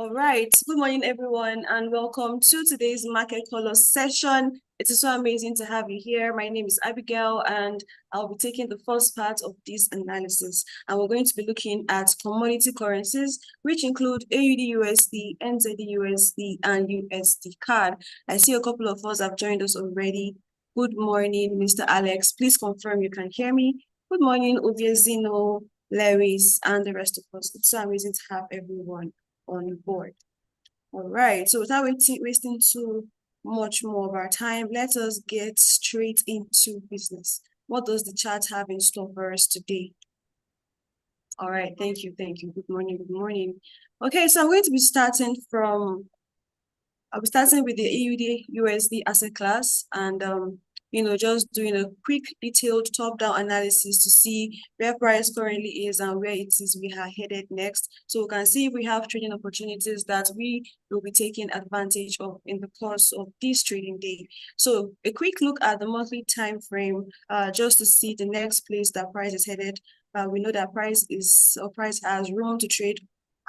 All right. Good morning, everyone, and welcome to today's Market Colors session. It is so amazing to have you here. My name is Abigail, and I'll be taking the first part of this analysis. And we're going to be looking at commodity currencies, which include AUD/USD, NZD/USD, and USD CAD. I see a couple of us have joined us already. Good morning, Mr. Alex. Please confirm you can hear me. Good morning, Obiezino, Lewis, and the rest of us. It's so amazing to have everyone on board. All right, so without wasting too much more of our time, let us get straight into business. What does the chart have in store for us today? All right, thank you. Good morning. Okay, so I'm going to be starting I'll be starting with the AUD/USD asset class and just doing a quick detailed top-down analysis to see where price currently is and where it is we are headed next. So we can see if we have trading opportunities that we will be taking advantage of in the course of this trading day. So a quick look at the monthly time frame just to see the next place that price is headed. We know that price has room to trade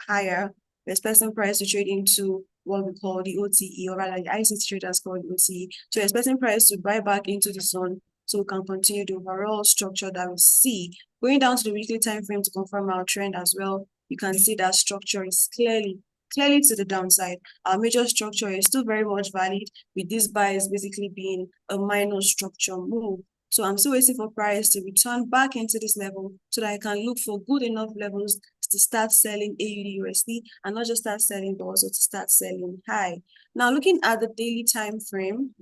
higher. We're expecting price to trade into what we call the OTE, or rather the ICT traders call the OTE. So expecting price to buy back into the zone so we can continue the overall structure that we see. Going down to the weekly time frame to confirm our trend as well, you can see that structure is clearly to the downside. Our major structure is still very much valid, with this buys basically being a minor structure move. So I'm still waiting for price to return back into this level so that I can look for good enough levels to start selling AUD/USD and not just start selling, but also to start selling high. Now, looking at the daily time frame,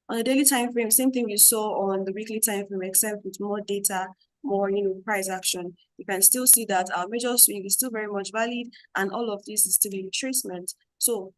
on the daily time frame, same thing we saw on the weekly time frame, except with more data, more price action. You can still see that our major swing is still very much valid, and all of this is still in retracement. So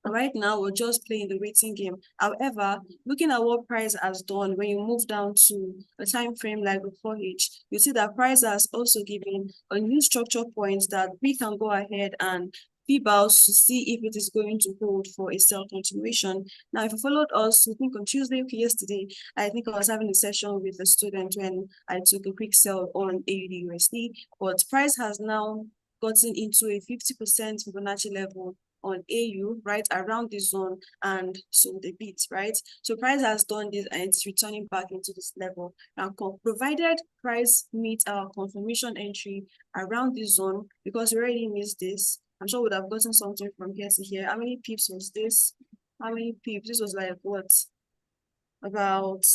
right now, we're just playing the waiting game. However, looking at what price has done, when you move down to a time frame like the 4H, you see that price has also given a new structure point that we can go ahead and V-bows to see if it is going to hold for a sell continuation. Now, if you followed us, I think on Tuesday, yesterday, I think I was having a session with a student when I took a quick sell on AUD/USD, but price has now gotten into a 50% Fibonacci level on AU, right, around this zone, and sold a bit, right? So price has done this and it's returning back into this level. Now, provided price meets our confirmation entry around this zone, because we already missed this, I'm sure we would have gotten something from here to here. How many pips was this? How many pips? This was like what? About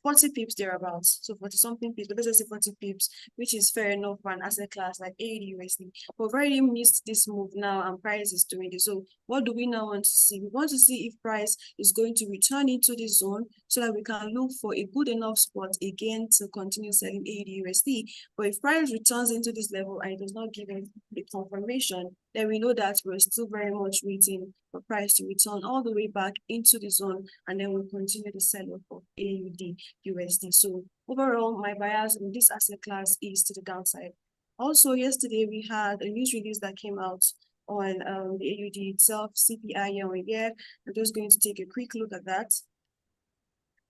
40 pips thereabouts. So 40 something pips, but let's just say 40 pips, which is fair enough for an asset class like AUD/USD. But we've already missed this move now and price is doing this. So what do we now want to see? We want to see if price is going to return into this zone so that we can look for a good enough spot again to continue selling AUD/USD. But if price returns into this level and it does not give us a confirmation, then we know that we're still very much waiting for price to return all the way back into the zone, and then we'll continue the sell-off of AUD/USD. So overall, my bias in this asset class is to the downside. Also, yesterday we had a news release that came out on the AUD itself, CPI year-on-year. I'm just going to take a quick look at that.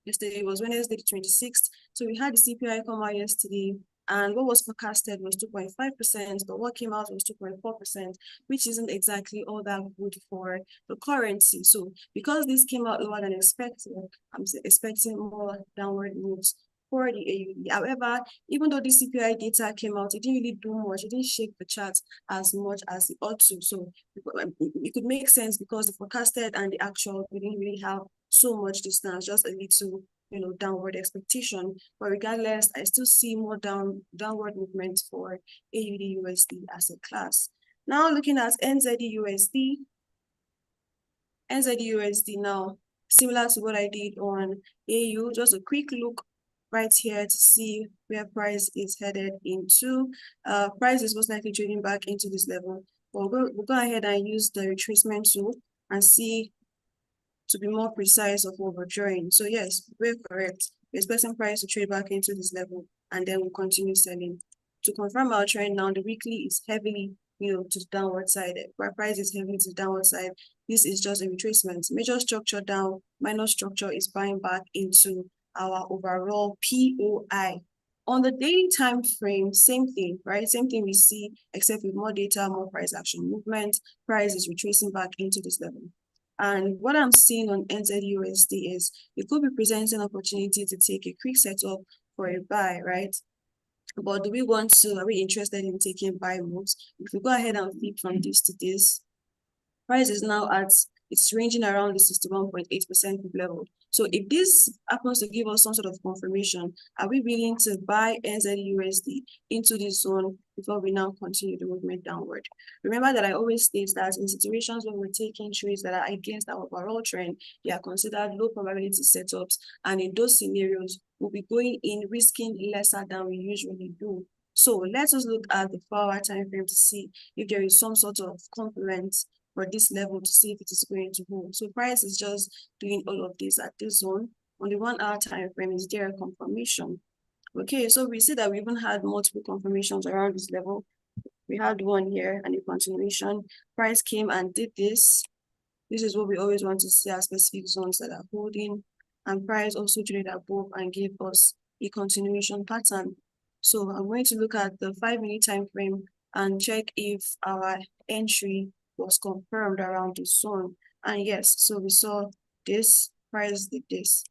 Yesterday was Wednesday, the 26th. So we had the CPI come out yesterday, and what was forecasted was 2.5%, but what came out was 2.4%, which isn't exactly all that good for the currency. So because this came out lower than expected, I'm expecting more downward moves for the AUD. However, even though the CPI data came out, it didn't really do much. It didn't shake the charts as much as it ought to. So it could make sense because the forecasted and the actual, we didn't really have so much distance, just a little downward expectation. But regardless, I still see more downward movement for AUD/USD asset class. Now looking at NZD/USD. NZD/USD now, similar to what I did on AU, just a quick look right here to see where price is headed into. Price is most likely trading back into this level. But we'll go ahead and use the retracement tool and see, to be more precise, of what we're drawing. So yes, we're correct. We're expecting price to trade back into this level, and then we'll continue selling. To confirm our trend now, the weekly is heavily, to the downward side. Where price is heavily to the downward side, this is just a retracement. Major structure down, minor structure is buying back into our overall POI On the daily time frame, same thing, right? Same thing we see, except with more data, more price action movement. Price is retracing back into this level. And what I'm seeing on NZUSD is it could be presenting an opportunity to take a quick setup for a buy, right? But do we want to, are we interested in taking buy moves? If we go ahead and flip from this to this, price is now at, it's ranging around the 61.8% level. So if this happens to give us some sort of confirmation, are we willing to buy NZUSD into this zone before we now continue the movement downward? Remember that I always state that in situations when we're taking trades that are against our overall trend, they are considered low probability setups. And in those scenarios, we'll be going in risking lesser than we usually do. So let us look at the 4-hour time frame to see if there is some sort of complement for this level to see if it is going to hold. So price is just doing all of this at this zone. On the 1-hour time frame, is there a confirmation? Okay, so we see that we even had multiple confirmations around this level. We had one here and a continuation. Price came and did this. This is what we always want to see as specific zones that are holding. And price also traded above and gave us a continuation pattern. So I'm going to look at the 5-minute time frame and check if our entry was confirmed around this zone. And yes, so we saw this, price did this.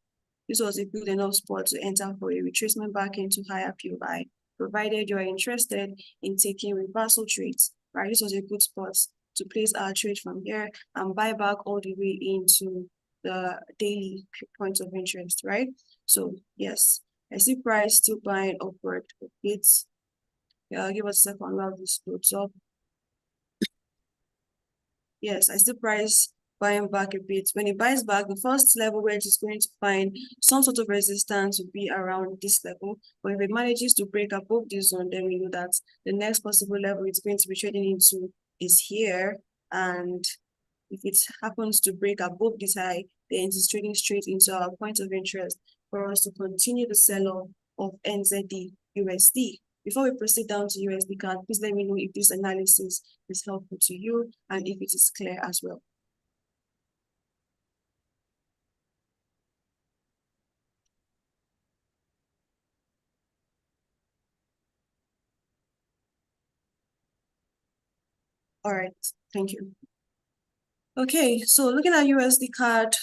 This was a good enough spot to enter for a retracement back into higher POI, provided you are interested in taking reversal trades, right? This was a good spot to place our trade from here and buy back all the way into the daily points of interest, right? So yes, I see price still buying upward a bit. Yeah, give us a second while this loads up. Yes, I still price buying back a bit. When it buys back, the first level where it is going to find some sort of resistance will be around this level. But if it manages to break above this zone, then we know that the next possible level it's going to be trading into is here. And if it happens to break above this high, then it is trading straight into our point of interest for us to continue the sell-off of NZD USD. Before we proceed down to USD CAD, please let me know if this analysis is helpful to you and if it is clear as well. All right, thank you. Okay, so looking at USD CAD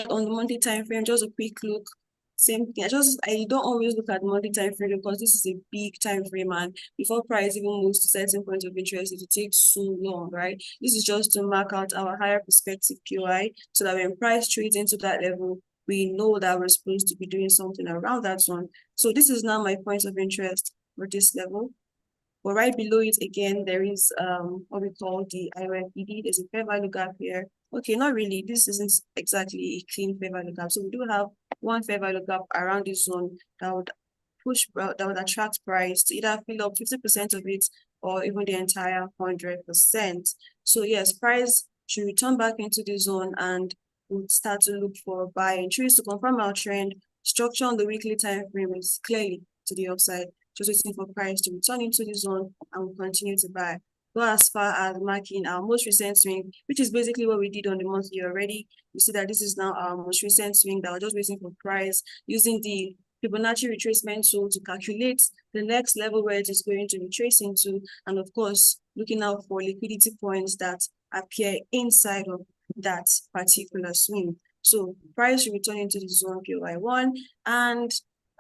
on the monthly time frame, just a quick look. Same thing. I don't always look at monthly time frame because this is a big time frame, and before price even moves to certain points of interest, it will take so long, right? This is just to mark out our higher perspective POI so that when price trades into that level, we know that we're supposed to be doing something around that zone. So this is now my point of interest for this level. But right below it again, there is what we call the IOFED. There's a fair value gap here. Okay, not really. This isn't exactly a clean fair value gap. So we do have one fair value gap around this zone that would attract price to either fill up 50% of it or even the entire 100%. So yes, price should return back into the zone and we'll start to look for buy entries to confirm our trend. Structure on the weekly time frame is clearly to the upside, just waiting for price to return into the zone and we'll continue to buy. Go as far as marking our most recent swing, which is basically what we did on the monthly already. You see that this is now our most recent swing that we're just waiting for price using the Fibonacci retracement tool to calculate the next level where it is going to retrace into, and of course, looking out for liquidity points that appear inside of that particular swing. So price will return into the zone POI1 and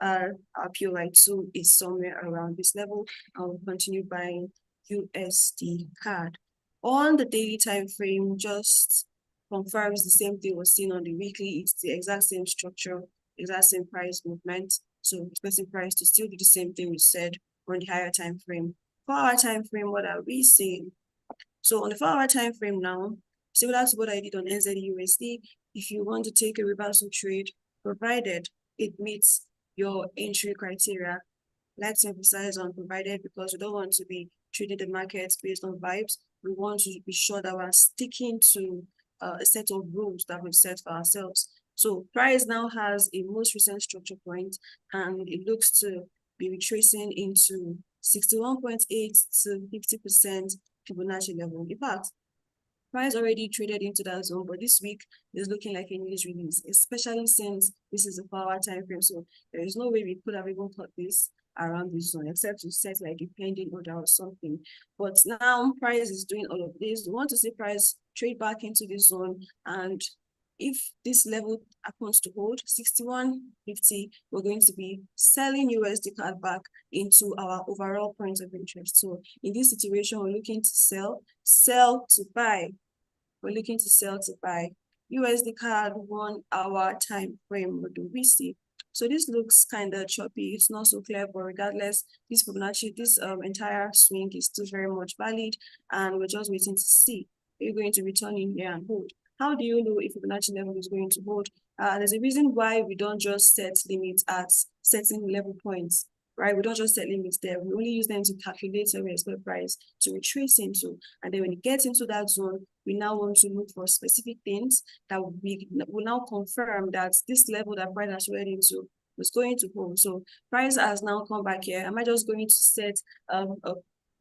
our POI2 is somewhere around this level. I will continue buying USD CAD. On the daily time frame, just confirms the same thing was seen on the weekly. It's the exact same structure, exact same price movement. So expecting price to still do the same thing we said on the higher time frame. 4-hour time frame, what are we seeing? So on the 4-hour time frame now, similar to what I did on NZUSD, if you want to take a reversal trade, provided it meets your entry criteria, let's emphasize on provided because we don't want to be trading the markets based on vibes. We want to be sure that we're sticking to a set of rules that we've set for ourselves. So price now has a most recent structure point and it looks to be retracing into 61.8 to 50% Fibonacci level. In fact, price already traded into that zone, but this week is looking like a news release, especially since this is a 4-hour time frame. So there is no way we could have even cut this around this zone, except to set like a pending order or something. But now price is doing all of this. We want to see price trade back into this zone, and if this level happens to hold 61.50, we're going to be selling USD CAD back into our overall point of interest. So in this situation, we're looking to sell to buy. We're looking to sell to buy. USD CAD 1 hour time frame, what do we see? So this looks kind of choppy. It's not so clear, but regardless, this Fibonacci, this entire swing is still very much valid, and we're just waiting to see. Are you going to return in here and hold? How do you know if Fibonacci level is going to hold? There's a reason why we don't just set limits at certain level points, right? We don't just set limits there. We only use them to calculate where we expect price to retrace into. And then when it gets into that zone, we now want to look for specific things that we will now confirm that this level that price has read into was going to hold. So price has now come back here. Am I just going to set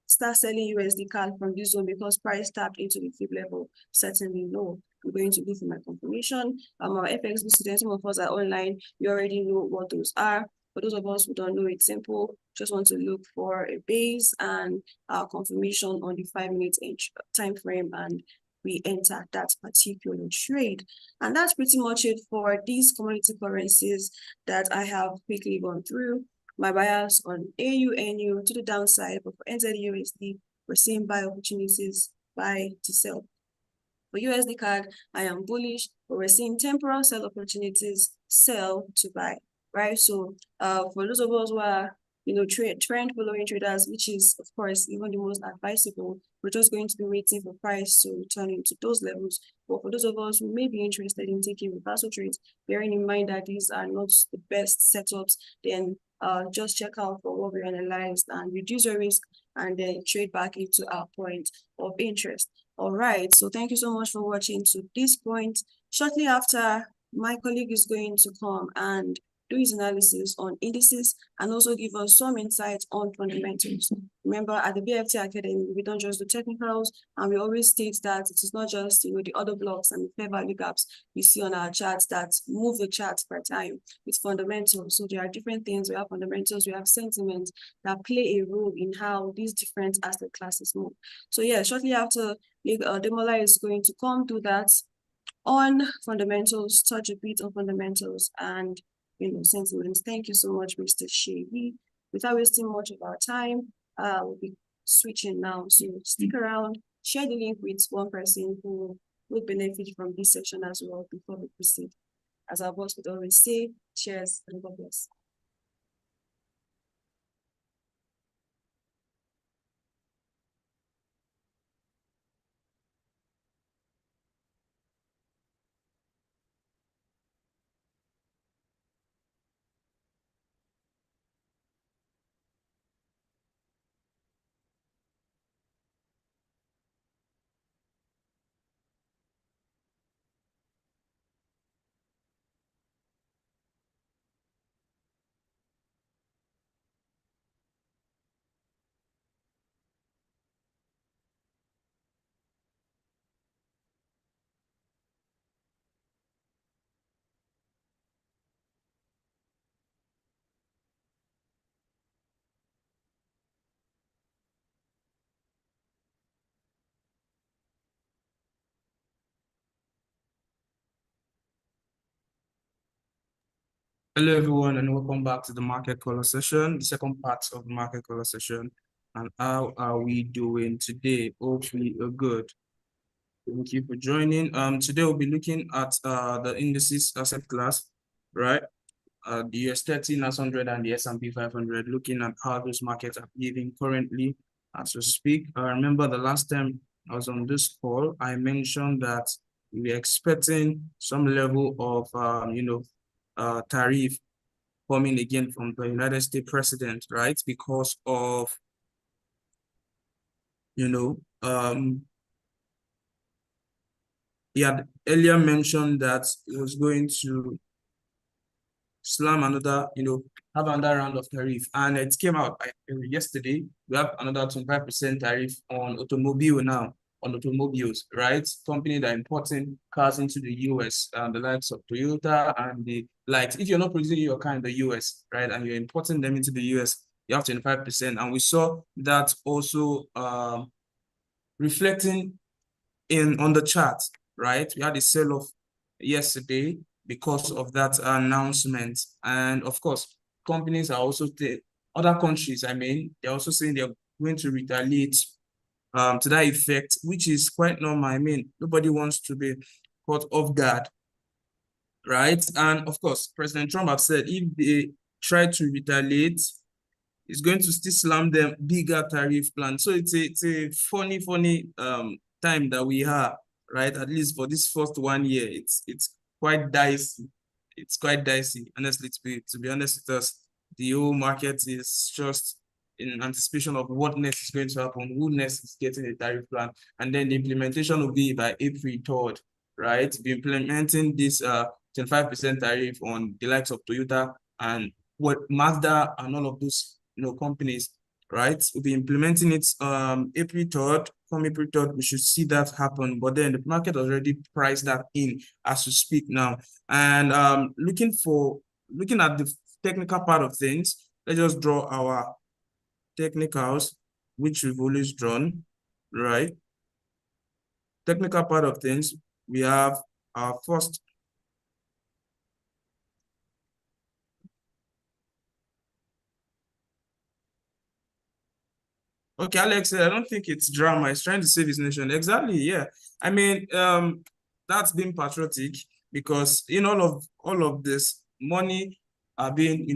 start selling USD CAD from this zone because price tapped into the fib level? Certainly no. I'm going to go for my confirmation. Our FXB students, some of us are online. You already know what those are. For those of us who don't know, it's simple. Just want to look for a base and our confirmation on the 5-minute time frame, and we enter that particular trade. And that's pretty much it for these commodity currencies that I have quickly gone through. My bias on AU, NU to the downside, but for NZUSD, we're seeing buy opportunities, buy to sell. For USD CAD, I am bullish, but we're seeing temporal sell opportunities, sell to buy, right? So for those of us who are, trend following traders, which is, of course, even the most advisable, we're just going to be waiting for price to return into those levels. But for those of us who may be interested in taking reversal trades, bearing in mind that these are not the best setups, then just check out for what we analyzed and reduce your risk, and then trade back into our point of interest. All right, so thank you so much for watching to this point. Shortly after, my colleague is going to come and do his analysis on indices and also give us some insights on fundamentals. Remember, at the BFT Academy, we don't just do technicals, and we always state that it is not just the other blocks and the fair value gaps you see on our charts that move the charts per time. It's fundamentals. So there are different things. We have fundamentals, we have sentiments that play a role in how these different asset classes move. So yeah, shortly after, Demola is going to come do that on fundamentals, touch a bit on fundamentals and sentiments. Thank you so much, Mr. Shehi. Without wasting much of our time, we'll be switching now. So stick around, share the link with one person who will benefit from this section as well before we proceed. As our boss would always say, cheers and God bless. Hello, everyone, and welcome back to the market color session, the second part of the market color session. And how are we doing today? Hopefully, good. Thank you for joining. Today we'll be looking at the indices asset class, right? The US 30, NAS 100, and the S&P 500. Looking at how those markets are behaving currently as we speak. I remember the last time I was on this call, I mentioned that we're expecting some level of tariff coming again from the United States president, right? Because of, he had earlier mentioned that he was going to slam another, have another round of tariff. And it came out yesterday, we have another 25% tariff on automobile now. on automobiles, right? Company that are importing cars into the US, the likes of Toyota and the likes. If you're not producing your car in the US, right, and you're importing them into the US, you have 25%. And we saw that also reflecting on the chart, right? We had a sell-off yesterday because of that announcement. And of course, companies are also, other countries, I mean, they're also saying they're going to retaliate to that effect, which is quite normal. I mean, nobody wants to be caught off guard, right? And of course, President Trump have said if they try to retaliate, it's going to still slam them bigger tariff plan. So it's a funny time that we have, right? At least for this first 1 year, it's quite dicey. It's quite dicey, honestly. To be honest with us, the whole market is just in anticipation of what next is going to happen, who next is getting a tariff plan, and then the implementation will be by April 3rd, right? Be implementing this 25% tariff on the likes of Toyota and what Mazda and all of those companies, right? We'll be implementing it April 3rd. From April 3rd, we should see that happen. But then the market already priced that in as we speak now. And looking at the technical part of things, let's just draw our technicals, which we've always drawn, right? Technical part of things, we have our first. Okay, Alex, I don't think it's drama. It's trying to save his nation. Exactly, yeah. I mean, that's being patriotic because in all of this, money are being,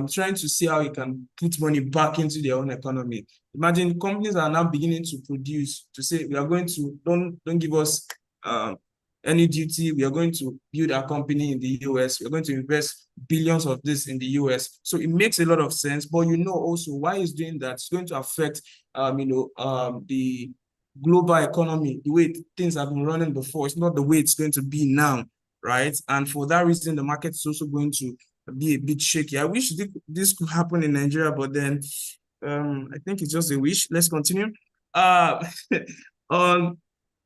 trying to see how you can put money back into their own economy. Imagine companies are now beginning to produce, to say we are going to don't give us any duty. We are going to build our company in the US. We're going to invest billions of this in the US. So it makes a lot of sense. But also why he's doing that, it's going to affect the global economy, the way things have been running before. It's not the way it's going to be now, right? And for that reason, the market is also going to be a bit shaky. I wish this could happen in Nigeria, but then I think it's just a wish. Let's continue. On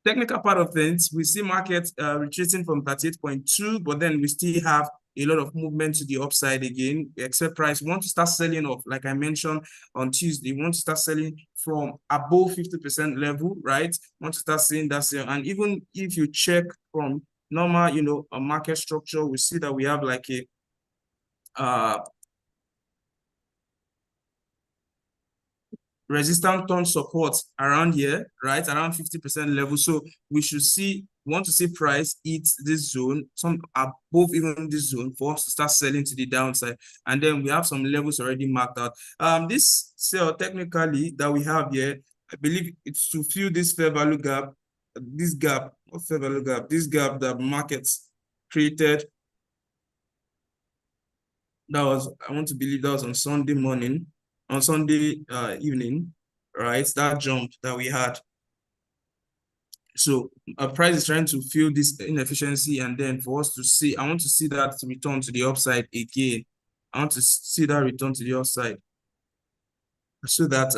technical part of things, we see markets retreating from 38.2, but then we still have a lot of movement to the upside again, except price. We want to start selling off, like I mentioned on Tuesday. We want to start selling from above 50% level, right? We want to start seeing that sale. And even if you check from normal, a market structure, we see that we have like a resistance turn support around here, right? Around 50% level. So we want to see price hit this zone, some above even this zone for us to start selling to the downside. And then we have some levels already marked out. This sell technically that we have here, I believe it's to fill this fair value gap, this gap that markets created. I want to believe that was on Sunday morning, on Sunday evening, right? That jump that we had. So our price is trying to fill this inefficiency, and then for us to see, I want to see that return to the upside again. I want to see that return to the upside so that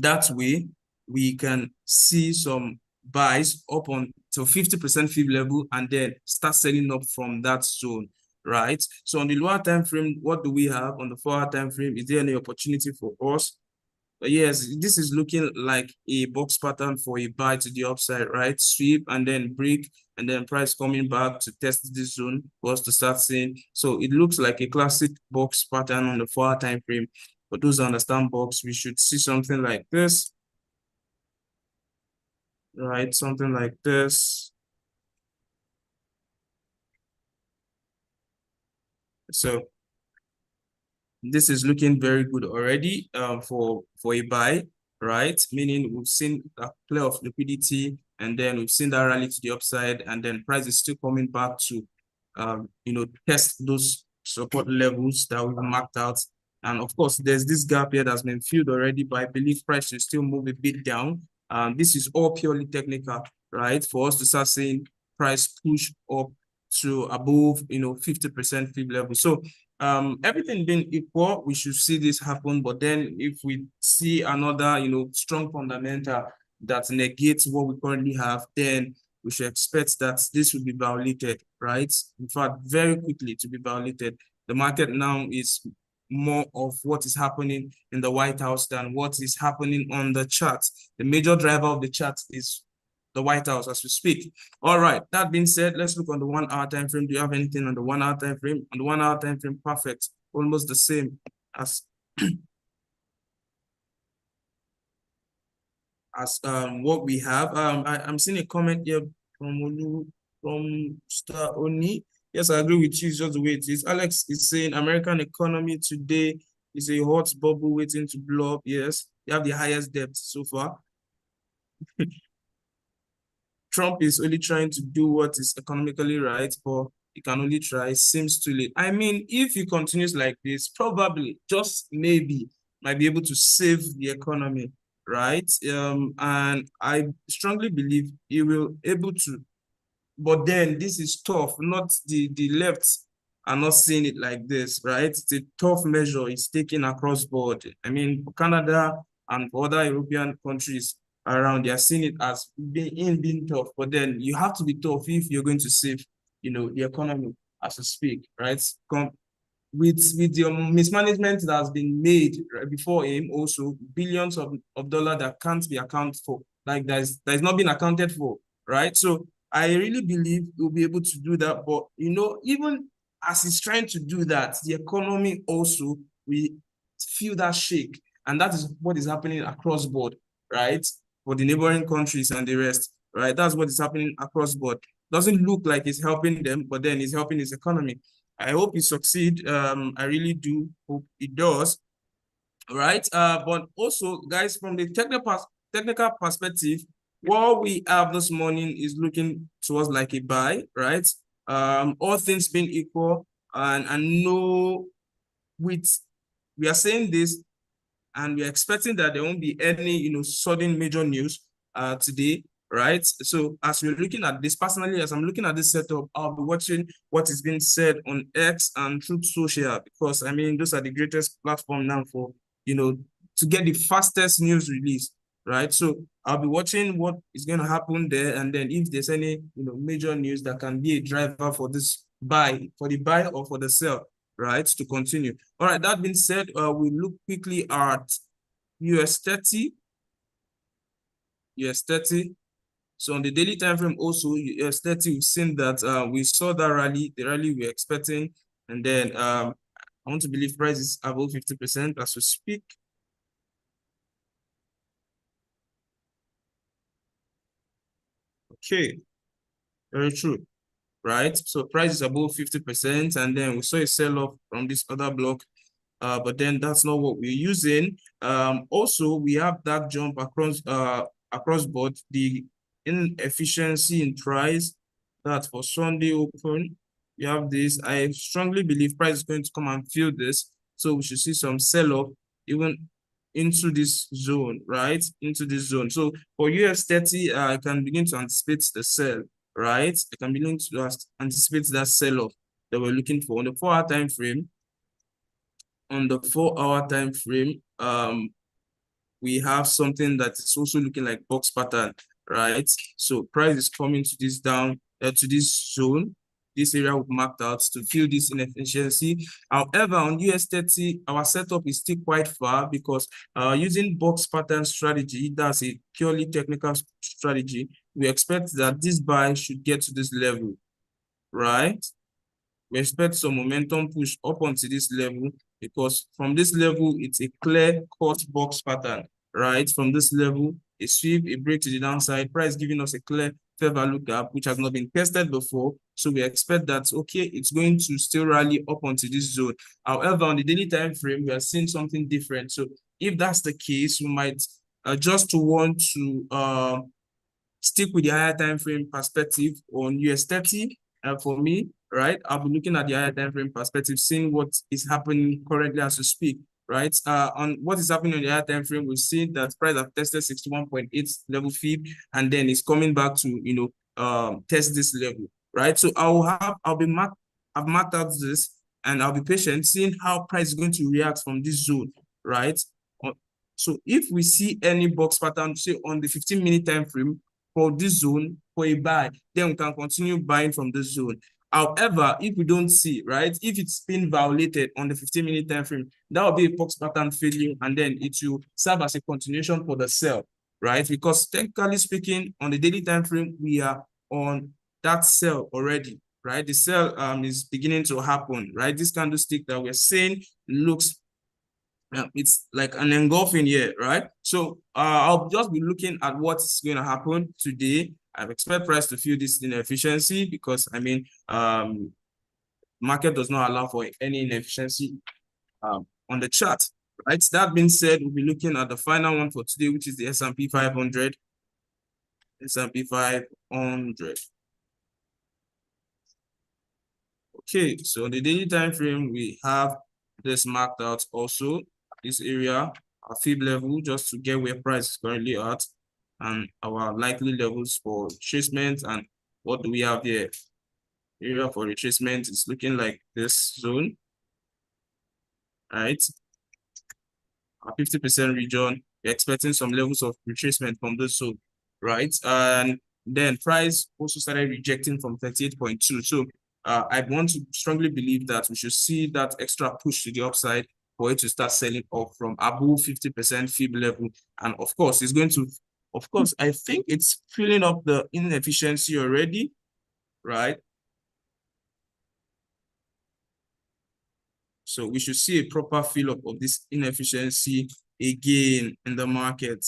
that way we can see some buys up on to 50% fib level and then start selling up from that zone, right? So on the lower time frame, what do we have on the 4-hour time frame? Is there any opportunity for us? Yes, this is looking like a box pattern for a buy to the upside, right? Sweep and then break, and then price coming back to test this zone for us to start seeing. So it looks like a classic box pattern on the 4-hour time frame. For those who understand box, we should see something like this, right? Something like this. So this is looking very good already for a buy, right? Meaning we've seen a play of liquidity, and then we've seen that rally to the upside, and then price is still coming back to test those support levels that we've marked out. And of course, there's this gap here that's been filled already, but I believe price will still move a bit down. This is all purely technical, right? For us to start seeing price push up to above 50% fib level. So everything being equal, we should see this happen. But then if we see another, strong fundamental that negates what we currently have, then we should expect that this will be violated, right? In fact, very quickly to be violated. The market now is more of what is happening in the White House than what is happening on the chart. The major driver of the chart is the White House as we speak. All right, that being said, let's look on the 1 hour time frame. Do you have anything on the 1 hour time frame? On the 1 hour time frame, perfect. Almost the same as what we have. I'm seeing a comment here from Star Oni. Yes, I agree with you. It's just the way it is. Alex is saying American economy today is a hot bubble waiting to blow up. Yes, you have the highest debt so far. Trump is only trying to do what is economically right, but he can only try. Seems too late. I mean, if he continues like this, probably, just maybe, might be able to save the economy, right? And I strongly believe he will able to. But then this is tough. Not the left are not seeing it like this, right? It's a tough measure. It's taken across board. I mean, Canada and other European countries around, they are seeing it as being tough. But then you have to be tough if you're going to save, the economy as we speak, right? With the mismanagement that has been made right before him, also billions of dollars that can't be accounted for, like that is not being accounted for, right? So I really believe he'll be able to do that. But even as he's trying to do that, the economy also we feel that shake, and that is what is happening across board, right? For the neighboring countries and the rest, right? That's what is happening across board. Doesn't look like it's helping them, but then it's helping his economy. I hope he succeed. I really do hope he does. Right. But also, guys, from the technical perspective, what we have this morning is looking towards like a buy, right? All things being equal, and no, with we are saying this, and we're expecting that there won't be any, sudden major news today, right? So as we're looking at this, personally, as I'm looking at this setup, I'll be watching what is being said on X and Truth Social, because I mean, those are the greatest platform now for, to get the fastest news release, right? So I'll be watching what is going to happen there. And then if there's any, major news that can be a driver for this buy, for the buy or for the sell, right, to continue. All right, that being said, we look quickly at US 30. So on the daily time frame also, US 30, we've seen that we saw that rally, the rally we're expecting. And then I want to believe price is above 50% as we speak. Okay, very true, right? So price is above 50%, and then we saw a sell-off from this other block. But then that's not what we're using. Also, we have that jump across board, the inefficiency in price. That's for Sunday open. You have this. I strongly believe price is going to come and fill this. So we should see some sell-off even into this zone, right? Into this zone. So for US 30, I can begin to anticipate the sell, right? I can begin to anticipate that sell-off that we're looking for on the 4 hour time frame. On the 4 hour time frame, we have something that is also looking like box pattern, right? So price is coming to this down to this zone, this area we've marked out to fill this inefficiency. However, on US 30, our setup is still quite far because using box pattern strategy, that's a purely technical strategy. We expect that this buy should get to this level, right? We expect some momentum push up onto this level, because from this level, it's a clear cut box pattern, right? From this level, a sweep, a break to the downside, price giving us a clear fair value gap, which has not been tested before. So we expect that, okay, it's going to still rally up onto this zone. However, on the daily time frame, we are seeing something different. So if that's the case, we might just want to stick with the higher time frame perspective on US 30. For me, right, I'll be looking at the higher time frame perspective, seeing what is happening currently as we speak, right? On what is happening on the higher time frame, we've seen that price have tested 61.8 level fib, and then it's coming back to test this level, right? So I've marked out this and I'll be patient, seeing how price is going to react from this zone, right? So if we see any box pattern, say on the 15-minute time frame for this zone for a buy, then we can continue buying from this zone. However, if we don't see, right, if it's been violated on the 15-minute time frame, that will be a box pattern failure, and then it will serve as a continuation for the sell, right? Because technically speaking, on the daily time frame, we are on that sell already, right? The sell is beginning to happen, right? This candlestick that we're seeing looks it's like an engulfing here, right? So I'll just be looking at what's going to happen today. I expect price to feel this inefficiency because market does not allow for any inefficiency on the chart, right? That being said, we'll be looking at the final one for today, which is the S&P 500. S&P 500. Okay, so on the daily time frame, we have this marked out also, this area, our fib level, just to get where price is currently at, and our likely levels for retracement. And what do we have here? Area for retracement is looking like this zone, right? Our 50% region, we're expecting some levels of retracement from this zone, right? And then price also started rejecting from 38.2. So I want to strongly believe that we should see that extra push to the upside for it to start selling off from above 50% fib level. And of course, it's going to, I think it's filling up the inefficiency already, right? So we should see a proper fill up of this inefficiency again in the market,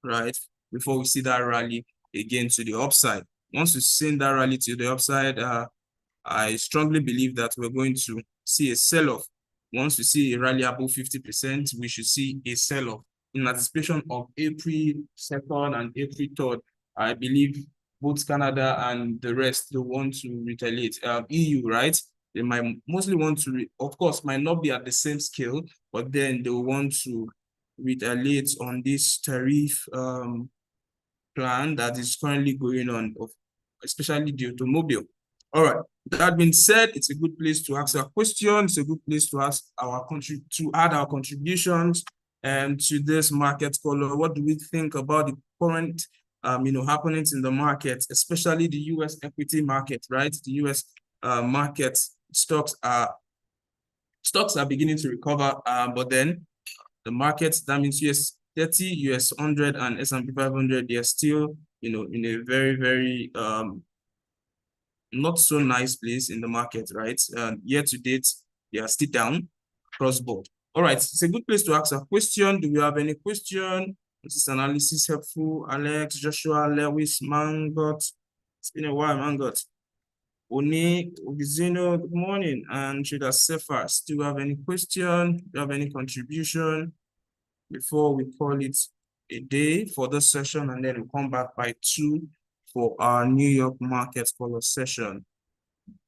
right? Before we see that rally again to the upside. Once we've seen that rally to the upside, I strongly believe that we're going to see a sell-off. Once we see a rally above 50%, we should see a sell-off. In anticipation of April 2nd and April 3rd, I believe both Canada and the rest, they want to retaliate. EU, right? They might mostly want to, of course, might not be at the same scale, but then they want to retaliate on this tariff plan that is currently going on, especially the automobile. All right. That being said, it's a good place to ask our questions. It's a good place to ask add our contributions to this market color. What do we think about the current happenings in the market, especially the US equity market, right? The US market stocks are beginning to recover, but then the markets, that means US 30, US 100, and S&P 500, they're still in a very, very not so nice place in the market, right? Year to date, they are still down across board. All right, it's a good place to ask a question. Do we have any question? Is this analysis helpful? Alex, Joshua, Lewis, Mangot. It's been a while, Mangot. Oni, Ogizino, good morning. And Shida Sefas, do you have any question? Do you have any contribution before we call it a day for this session? And then we'll come back by 2 for our New York market color session.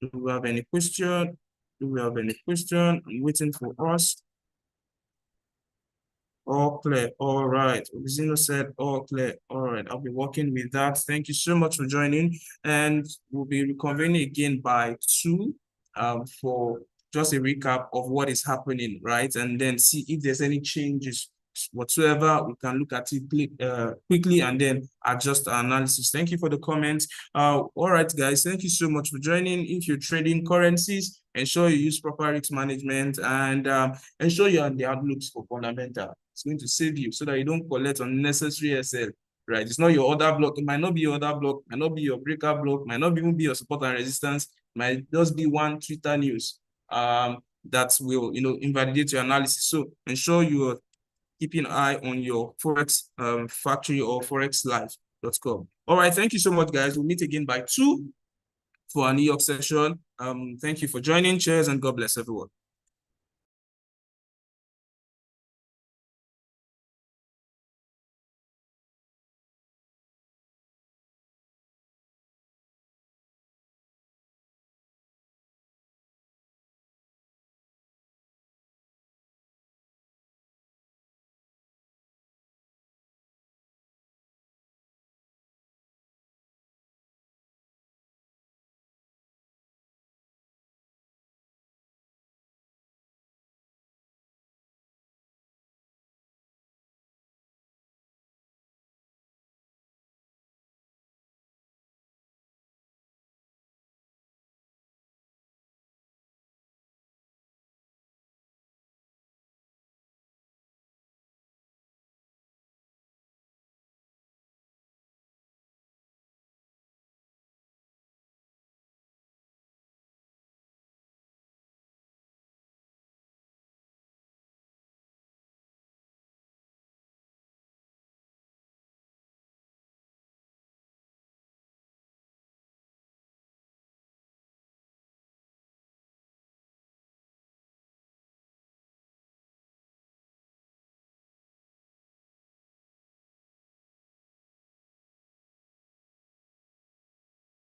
Do we have any question? Do we have any question? I'm waiting for us. All clear. All right. Zeno said all clear. All right. I'll be working with that. Thank you so much for joining. And we'll be reconvening again by 2 for just a recap of what is happening, right? And then see if there's any changes whatsoever. We can look at it quickly and then adjust our analysis. Thank you for the comments. All right, guys. Thank you so much for joining. If you're trading currencies, ensure you use proper risk management and ensure you're on the outlooks for fundamental. It's going to save you so that you don't collect unnecessary SL, right? It's not your order block. It might not be your order block, might not be your breaker block, might not even be your support and resistance. It might just be one Twitter news that will, invalidate your analysis. So ensure you're keeping an eye on your Forex factory or forexlive.com. All right, thank you so much, guys. We'll meet again by 2 for our New York session. Thank you for joining. Cheers and God bless everyone.